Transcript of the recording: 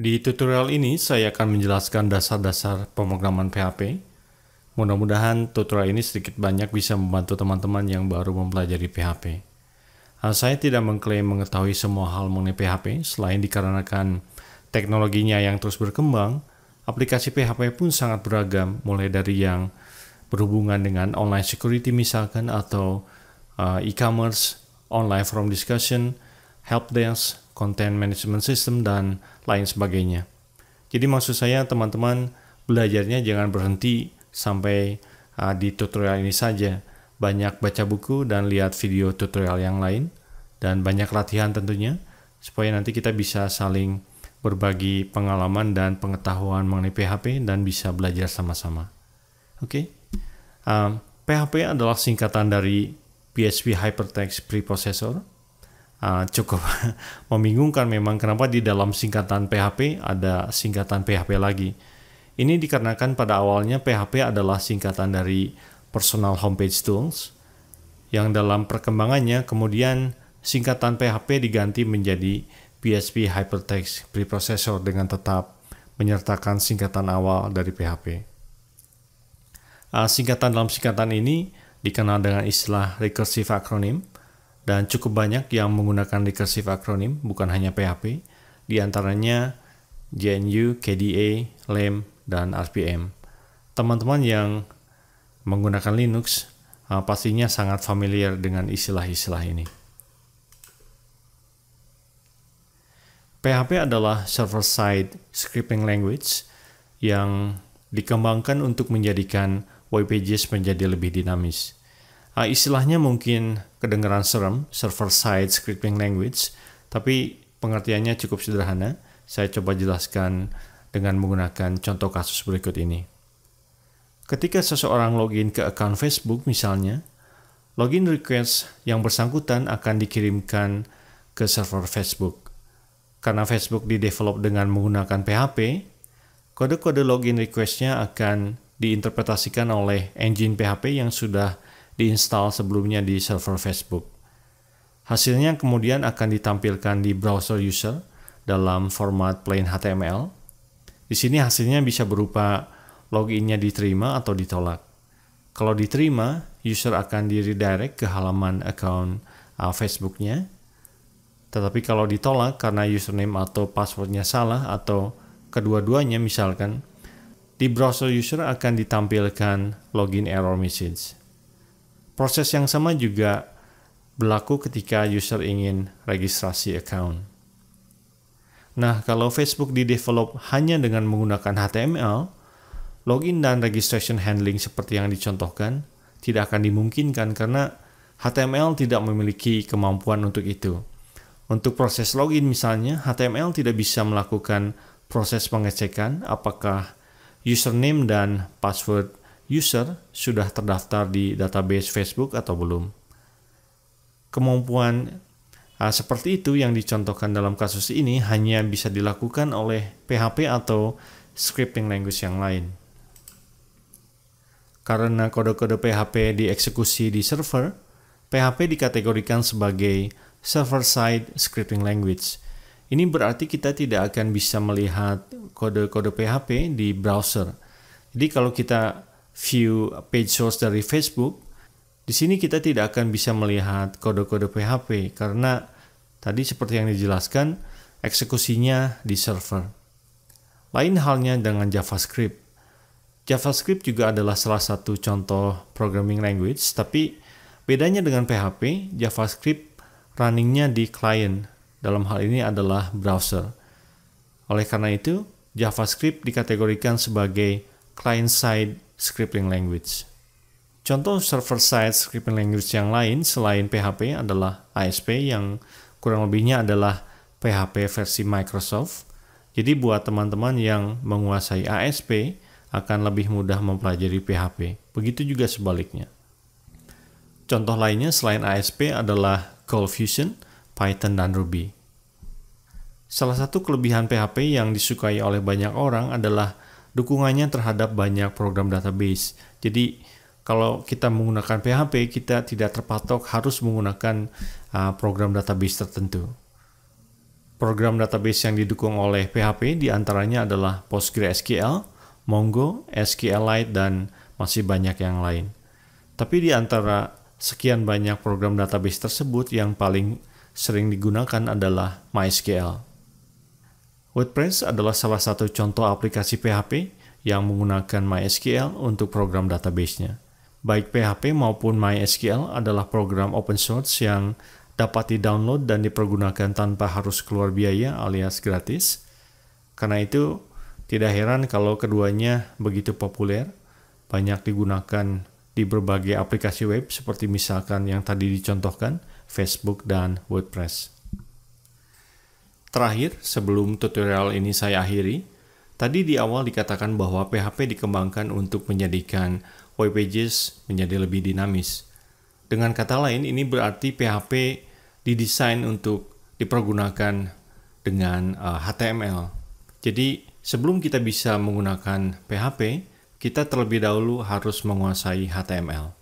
Di tutorial ini saya akan menjelaskan dasar-dasar pemrograman PHP. Mudah-mudahan tutorial ini sedikit banyak bisa membantu teman-teman yang baru mempelajari PHP. Saya tidak mengklaim mengetahui semua hal mengenai PHP, selain dikarenakan teknologinya yang terus berkembang, aplikasi PHP pun sangat beragam, mulai dari yang berhubungan dengan online security misalkan, atau e-commerce, online forum discussion, helpdesk, content management system, dan lain sebagainya. Jadi maksud saya teman-teman belajarnya jangan berhenti sampai di tutorial ini saja. Banyak baca buku dan lihat video tutorial yang lain, dan banyak latihan tentunya, supaya nanti kita bisa saling berbagi pengalaman dan pengetahuan mengenai PHP dan bisa belajar sama-sama. Oke? PHP adalah singkatan dari PHP Hypertext Preprocessor. Cukup membingungkan memang kenapa di dalam singkatan PHP ada singkatan PHP lagi. Ini dikarenakan pada awalnya PHP adalah singkatan dari Personal Homepage Tools, yang dalam perkembangannya kemudian singkatan PHP diganti menjadi PHP Hypertext Preprocessor dengan tetap menyertakan singkatan awal dari PHP. Singkatan dalam singkatan ini dikenal dengan istilah recursive acronym, dan cukup banyak yang menggunakan recursive acronym, bukan hanya PHP, di antaranya GNU, KDE, LAMP, dan RPM. Teman-teman yang menggunakan Linux pastinya sangat familiar dengan istilah-istilah ini. PHP adalah server-side scripting language yang dikembangkan untuk menjadikan web pages menjadi lebih dinamis. Istilahnya mungkin kedengaran serem, server-side scripting language, tapi pengertiannya cukup sederhana. Saya coba jelaskan dengan menggunakan contoh kasus berikut ini. Ketika seseorang login ke akun Facebook misalnya, login request yang bersangkutan akan dikirimkan ke server Facebook. Karena Facebook didevelop dengan menggunakan PHP, kode-kode login request-nya akan diinterpretasikan oleh engine PHP yang sudah diinstal sebelumnya di server Facebook. Hasilnya kemudian akan ditampilkan di browser user dalam format plain HTML. Di sini hasilnya bisa berupa loginnya diterima atau ditolak. Kalau diterima, user akan di-redirect ke halaman account Facebook-nya. Tetapi kalau ditolak karena username atau passwordnya salah atau kedua-duanya misalkan, di browser user akan ditampilkan login error message. Proses yang sama juga berlaku ketika user ingin registrasi account. Nah, kalau Facebook didevelop hanya dengan menggunakan HTML, login dan registration handling seperti yang dicontohkan tidak akan dimungkinkan karena HTML tidak memiliki kemampuan untuk itu. Untuk proses login misalnya, HTML tidak bisa melakukan proses pengecekan apakah username dan password user sudah terdaftar di database Facebook atau belum. Kemampuan seperti itu yang dicontohkan dalam kasus ini hanya bisa dilakukan oleh PHP atau scripting language yang lain. Karena kode-kode PHP dieksekusi di server, PHP dikategorikan sebagai server-side scripting language. Ini berarti kita tidak akan bisa melihat kode-kode PHP di browser. Jadi kalau kita view page source dari Facebook, di sini kita tidak akan bisa melihat kode-kode PHP karena tadi seperti yang dijelaskan, eksekusinya di server. Lain halnya dengan JavaScript. JavaScript juga adalah salah satu contoh programming language, tapi bedanya dengan PHP, JavaScript runningnya di client. Dalam hal ini adalah browser. Oleh karena itu, JavaScript dikategorikan sebagai client-side scripting language. Contoh server-side scripting language yang lain selain PHP adalah ASP yang kurang lebihnya adalah PHP versi Microsoft. Jadi buat teman-teman yang menguasai ASP akan lebih mudah mempelajari PHP. Begitu juga sebaliknya. Contoh lainnya selain ASP adalah ColdFusion, Python, dan Ruby. Salah satu kelebihan PHP yang disukai oleh banyak orang adalah dukungannya terhadap banyak program database. Jadi kalau kita menggunakan PHP, kita tidak terpatok harus menggunakan program database tertentu. Program database yang didukung oleh PHP diantaranya adalah PostgreSQL, Mongo, SQLite, dan masih banyak yang lain. Tapi di antara sekian banyak program database tersebut yang paling sering digunakan adalah MySQL. WordPress adalah salah satu contoh aplikasi PHP yang menggunakan MySQL untuk program database-nya. Baik PHP maupun MySQL adalah program open source yang dapat di-download dan dipergunakan tanpa harus keluar biaya alias gratis. Karena itu, tidak heran kalau keduanya begitu populer, banyak digunakan di berbagai aplikasi web seperti misalkan yang tadi dicontohkan, Facebook dan WordPress. Terakhir, sebelum tutorial ini saya akhiri, tadi di awal dikatakan bahwa PHP dikembangkan untuk menjadikan web pages menjadi lebih dinamis. Dengan kata lain, ini berarti PHP didesain untuk dipergunakan dengan HTML. Jadi, sebelum kita bisa menggunakan PHP, kita terlebih dahulu harus menguasai HTML.